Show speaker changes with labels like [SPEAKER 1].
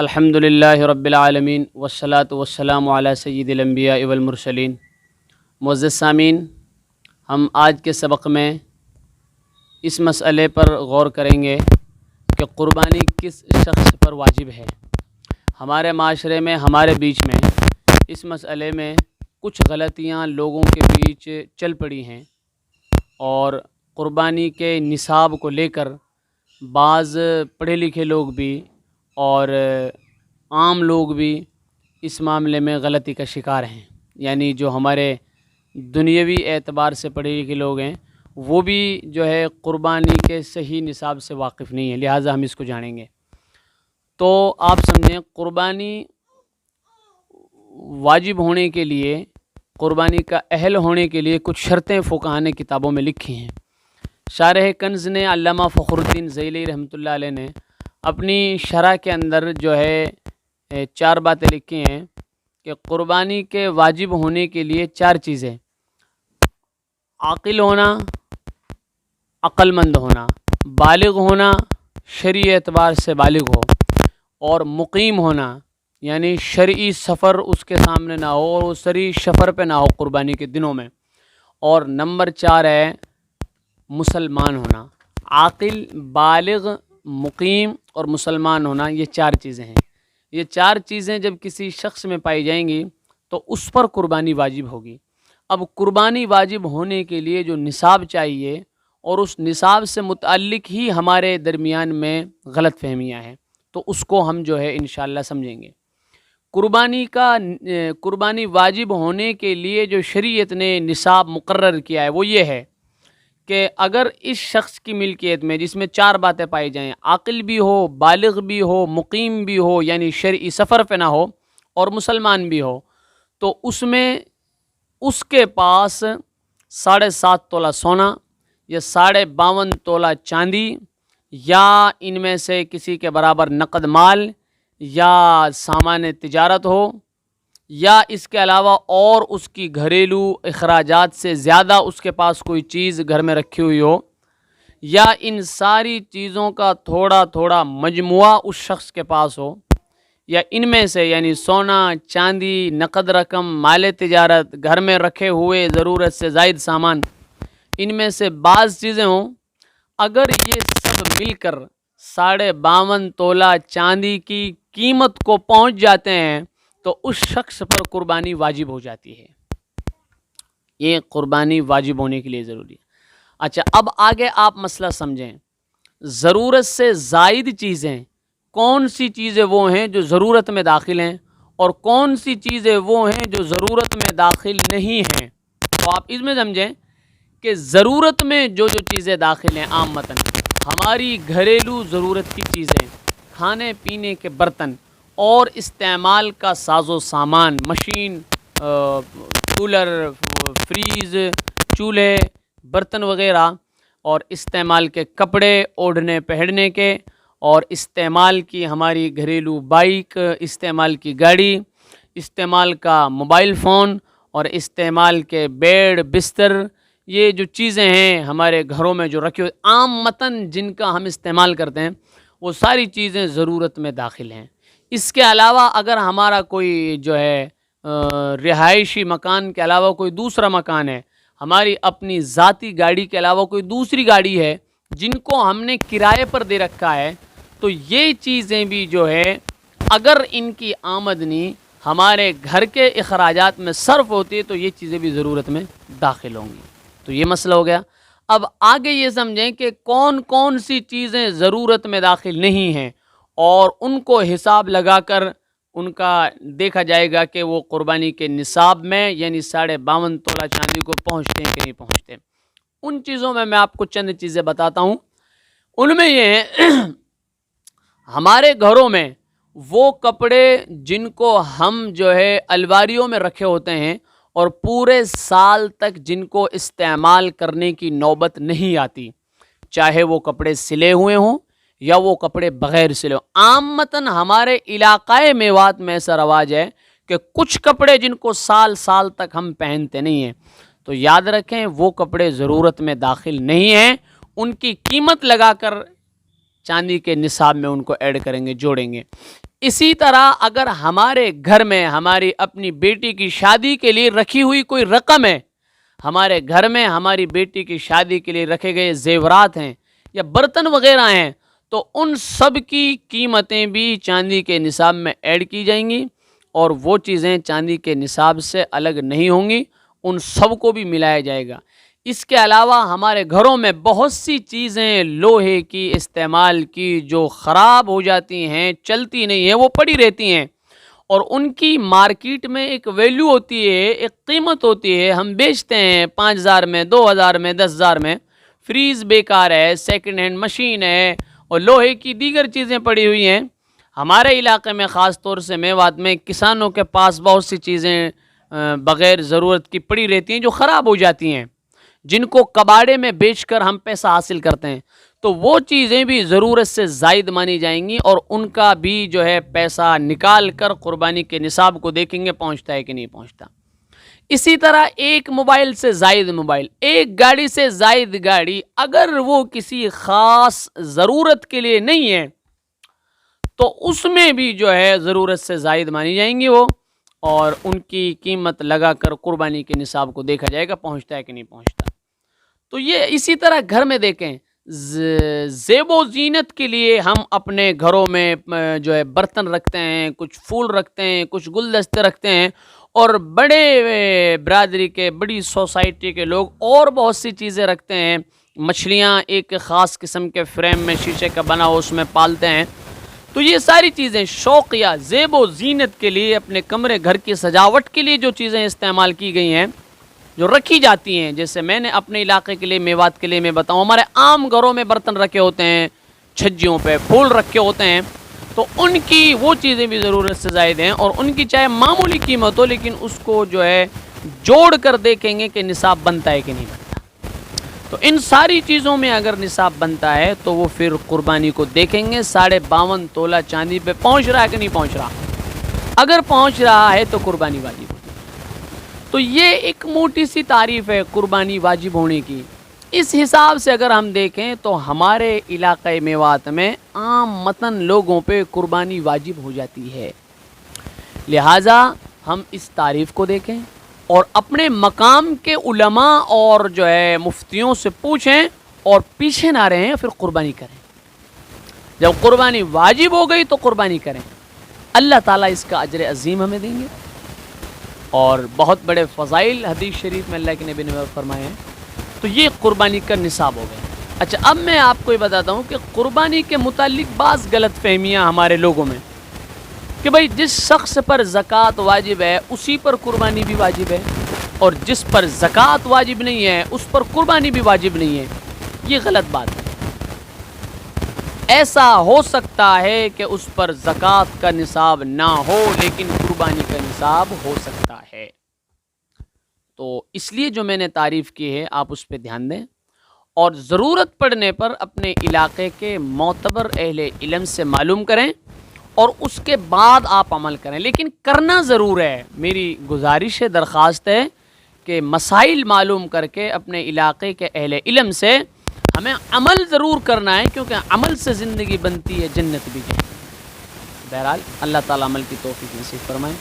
[SPEAKER 1] الحمدللہ رب العالمین والصلاة والسلام علی سید الانبیاء والمرسلین۔ معزز سامعین، ہم آج کے سبق میں اس مسئلے پر غور کریں گے کہ قربانی کس شخص پر واجب ہے۔ ہمارے معاشرے میں، ہمارے بیچ میں اس مسئلے میں کچھ غلطیاں لوگوں کے بیچ چل پڑی ہیں، اور قربانی کے نصاب کو لے کر بعض پڑھے لکھے لوگ بھی اور عام لوگ بھی اس معاملے میں غلطی کا شکار ہیں۔ یعنی جو ہمارے دنیاوی اعتبار سے پڑھے لکھے لوگ ہیں وہ بھی جو ہے قربانی کے صحیح نصاب سے واقف نہیں ہیں، لہٰذا ہم اس کو جانیں گے۔ تو آپ سمجھیں، قربانی واجب ہونے کے لیے، قربانی کا اہل ہونے کے لیے کچھ شرطیں فقہا نے کتابوں میں لکھی ہیں۔ شارح کنز نے، علامہ فخر الدین ذیلی رحمۃ اللہ علیہ نے اپنی شرح کے اندر جو ہے 4 باتیں لکھی ہیں کہ قربانی کے واجب ہونے کے لیے 4 چیزیں: عاقل ہونا، عقل مند ہونا، بالغ ہونا، شرعی اعتبار سے بالغ ہو، اور مقیم ہونا، یعنی شرعی سفر اس کے سامنے نہ ہو اور وہ شرعی سفر پہ نہ ہو قربانی کے دنوں میں، اور نمبر 4 ہے مسلمان ہونا۔ عاقل، بالغ، مقیم اور مسلمان ہونا، یہ 4 چیزیں ہیں۔ یہ 4 چیزیں جب کسی شخص میں پائی جائیں گی تو اس پر قربانی واجب ہوگی۔ اب قربانی واجب ہونے کے لیے جو نصاب چاہیے، اور اس نصاب سے متعلق ہی ہمارے درمیان میں غلط فہمیاں ہیں، تو اس کو ہم جو ہے انشاءاللہ سمجھیں گے۔ قربانی واجب ہونے کے لیے جو شریعت نے نصاب مقرر کیا ہے وہ یہ ہے کہ اگر اس شخص کی ملکیت میں، جس میں 4 باتیں پائی جائیں، عاقل بھی ہو، بالغ بھی ہو، مقیم بھی ہو یعنی شرعی سفر پہ نہ ہو، اور مسلمان بھی ہو، تو اس میں اس کے پاس 7.5 تولہ سونا یا 52.5 تولہ چاندی، یا ان میں سے کسی کے برابر نقد مال یا سامان تجارت ہو، یا اس کے علاوہ اور اس کی گھریلو اخراجات سے زیادہ اس کے پاس کوئی چیز گھر میں رکھی ہوئی ہو، یا ان ساری چیزوں کا تھوڑا تھوڑا مجموعہ اس شخص کے پاس ہو، یا ان میں سے یعنی سونا، چاندی، نقد رقم، مال تجارت، گھر میں رکھے ہوئے ضرورت سے زائد سامان، ان میں سے بعض چیزیں ہوں۔ اگر یہ سب مل کر 52.5 تولہ چاندی کی قیمت کو پہنچ جاتے ہیں تو اس شخص پر قربانی واجب ہو جاتی ہے۔ یہ قربانی واجب ہونے کے لیے ضروری ہے۔ اچھا، اب آگے آپ مسئلہ سمجھیں۔ ضرورت سے زائد چیزیں کون سی چیزیں وہ ہیں جو ضرورت میں داخل ہیں، اور کون سی چیزیں وہ ہیں جو ضرورت میں داخل نہیں ہیں؟ تو آپ اس میں سمجھیں کہ ضرورت میں جو چیزیں داخل ہیں، عامتاً ہماری گھریلو ضرورت کی چیزیں، کھانے پینے کے برتن اور استعمال کا ساز و سامان، مشین، کولر، فریز، چولہے، برتن وغیرہ، اور استعمال کے کپڑے، اوڑھنے پہننے کے، اور استعمال کی ہماری گھریلو بائک، استعمال کی گاڑی، استعمال کا موبائل فون، اور استعمال کے بیڈ، بستر، یہ جو چیزیں ہیں ہمارے گھروں میں جو رکھی ہوئی عامتاً جن کا ہم استعمال کرتے ہیں، وہ ساری چیزیں ضرورت میں داخل ہیں۔ اس کے علاوہ اگر ہمارا کوئی جو ہے رہائشی مکان کے علاوہ کوئی دوسرا مکان ہے، ہماری اپنی ذاتی گاڑی کے علاوہ کوئی دوسری گاڑی ہے جن کو ہم نے کرائے پر دے رکھا ہے، تو یہ چیزیں بھی جو ہے اگر ان کی آمدنی ہمارے گھر کے اخراجات میں صرف ہوتی ہے تو یہ چیزیں بھی ضرورت میں داخل ہوں گی۔ تو یہ مسئلہ ہو گیا۔ اب آگے یہ سمجھیں کہ کون کون سی چیزیں ضرورت میں داخل نہیں ہیں، اور ان کو حساب لگا کر ان کا دیکھا جائے گا کہ وہ قربانی کے نصاب میں یعنی 52.5 تولہ چاندی کو پہنچتے ہیں کہ نہیں پہنچتے۔ ان چیزوں میں آپ کو چند چیزیں بتاتا ہوں۔ ان میں یہ ہے ہمارے گھروں میں وہ کپڑے جن کو ہم جو ہے الماریوں میں رکھے ہوتے ہیں اور پورے سال تک جن کو استعمال کرنے کی نوبت نہیں آتی، چاہے وہ کپڑے سلے ہوئے ہوں یا وہ کپڑے بغیر سلے ہوں۔ عامتاً ہمارے علاقۂ میوات میں ایسا رواج ہے کہ کچھ کپڑے جن کو سال سال تک ہم پہنتے نہیں ہیں، تو یاد رکھیں وہ کپڑے ضرورت میں داخل نہیں ہیں۔ ان کی قیمت لگا کر چاندی کے نصاب میں ان کو ایڈ کریں گے، جوڑیں گے۔ اسی طرح اگر ہمارے گھر میں ہماری اپنی بیٹی کی شادی کے لیے رکھی ہوئی کوئی رقم ہے، ہمارے گھر میں ہماری بیٹی کی شادی کے لیے رکھے گئے زیورات ہیں یا برتن وغیرہ ہیں، تو ان سب کی قیمتیں بھی چاندی کے نصاب میں ایڈ کی جائیں گی، اور وہ چیزیں چاندی کے نصاب سے الگ نہیں ہوں گی، ان سب کو بھی ملایا جائے گا۔ اس کے علاوہ ہمارے گھروں میں بہت سی چیزیں لوہے کی استعمال کی جو خراب ہو جاتی ہیں، چلتی نہیں ہیں، وہ پڑی رہتی ہیں، اور ان کی مارکیٹ میں ایک ویلیو ہوتی ہے، ایک قیمت ہوتی ہے، ہم بیچتے ہیں 5,000 میں، 2,000 میں، 10,000 میں۔ فریز بیکار ہے، سیکنڈ ہینڈ مشین ہے، اور لوہے کی دیگر چیزیں پڑی ہوئی ہیں۔ ہمارے علاقے میں خاص طور سے میوات میں کسانوں کے پاس بہت سی چیزیں بغیر ضرورت کی پڑی رہتی ہیں جو خراب ہو جاتی ہیں، جن کو کباڑے میں بیچ کر ہم پیسہ حاصل کرتے ہیں، تو وہ چیزیں بھی ضرورت سے زائد مانی جائیں گی، اور ان کا بھی جو ہے پیسہ نکال کر قربانی کے نصاب کو دیکھیں گے پہنچتا ہے کہ نہیں پہنچتا۔ اسی طرح ایک موبائل سے زائد موبائل، ایک گاڑی سے زائد گاڑی، اگر وہ کسی خاص ضرورت کے لیے نہیں ہے تو اس میں بھی جو ہے ضرورت سے زائد مانی جائیں گی وہ، اور ان کی قیمت لگا کر قربانی کے نصاب کو دیکھا جائے گا پہنچتا ہے کہ نہیں پہنچتا۔ تو یہ اسی طرح گھر میں دیکھیں، زیب و زینت کے لیے ہم اپنے گھروں میں جو ہے برتن رکھتے ہیں، کچھ پھول رکھتے ہیں، کچھ گلدستے رکھتے ہیں، اور بڑے برادری کے، بڑی سوسائٹی کے لوگ اور بہت سی چیزیں رکھتے ہیں۔ مچھلیاں ایک خاص قسم کے فریم میں شیشے کا بنا ہو اس میں پالتے ہیں۔ تو یہ ساری چیزیں شوق یا زیب و زینت کے لیے، اپنے کمرے گھر کی سجاوٹ کے لیے جو چیزیں استعمال کی گئی ہیں، جو رکھی جاتی ہیں، جیسے میں نے اپنے علاقے کے لیے، میوات کے لیے میں بتاؤں، ہمارے عام گھروں میں برتن رکھے ہوتے ہیں، چھجیوں پہ پھول رکھے ہوتے ہیں، تو ان کی وہ چیزیں بھی ضرورت سے زائد ہیں، اور ان کی چاہے معمولی قیمت ہو لیکن اس کو جو ہے جوڑ کر دیکھیں گے کہ نصاب بنتا ہے کہ نہیں بنتا۔ تو ان ساری چیزوں میں اگر نصاب بنتا ہے تو وہ پھر قربانی کو دیکھیں گے 52.5 تولہ چاندی پہ پہنچ رہا ہے کہ نہیں پہنچ رہا۔ اگر پہنچ رہا ہے تو قربانی واجب ہوگی۔ تو یہ ایک موٹی سی تعریف ہے قربانی واجب ہونے کی۔ اس حساب سے اگر ہم دیکھیں تو ہمارے علاقۂ میوات میں عام متن لوگوں پہ قربانی واجب ہو جاتی ہے، لہٰذا ہم اس تعریف کو دیکھیں اور اپنے مقام کے علماء اور جو ہے مفتیوں سے پوچھیں، اور پیچھے نہ رہیں، پھر قربانی کریں۔ جب قربانی واجب ہو گئی تو قربانی کریں، اللہ تعالیٰ اس کا اجر عظیم ہمیں دیں گے، اور بہت بڑے فضائل حدیث شریف میں اللہ کے نبی نے فرمائے ہیں۔ تو یہ قربانی کا نصاب ہو گیا۔ اچھا، اب میں آپ کو یہ بتاتا ہوں کہ قربانی کے متعلق بعض غلط فہمیاں ہمارے لوگوں میں، کہ بھائی جس شخص پر زکوٰۃ واجب ہے اسی پر قربانی بھی واجب ہے، اور جس پر زکوٰۃ واجب نہیں ہے اس پر قربانی بھی واجب نہیں ہے۔ یہ غلط بات ہے۔ ایسا ہو سکتا ہے کہ اس پر زکوٰۃ کا نصاب نہ ہو لیکن قربانی کا نصاب ہو سکتا ہے۔ تو اس لیے جو میں نے تعریف کی ہے آپ اس پہ دھیان دیں، اور ضرورت پڑنے پر اپنے علاقے کے معتبر اہل علم سے معلوم کریں، اور اس کے بعد آپ عمل کریں، لیکن کرنا ضرور ہے۔ میری گزارش ہے، درخواست ہے کہ مسائل معلوم کر کے اپنے علاقے کے اہل علم سے ہمیں عمل ضرور کرنا ہے، کیونکہ عمل سے زندگی بنتی ہے، جنت بھی جائے۔ بہرحال اللہ تعالیٰ عمل کی توفیق نصیب فرمائے۔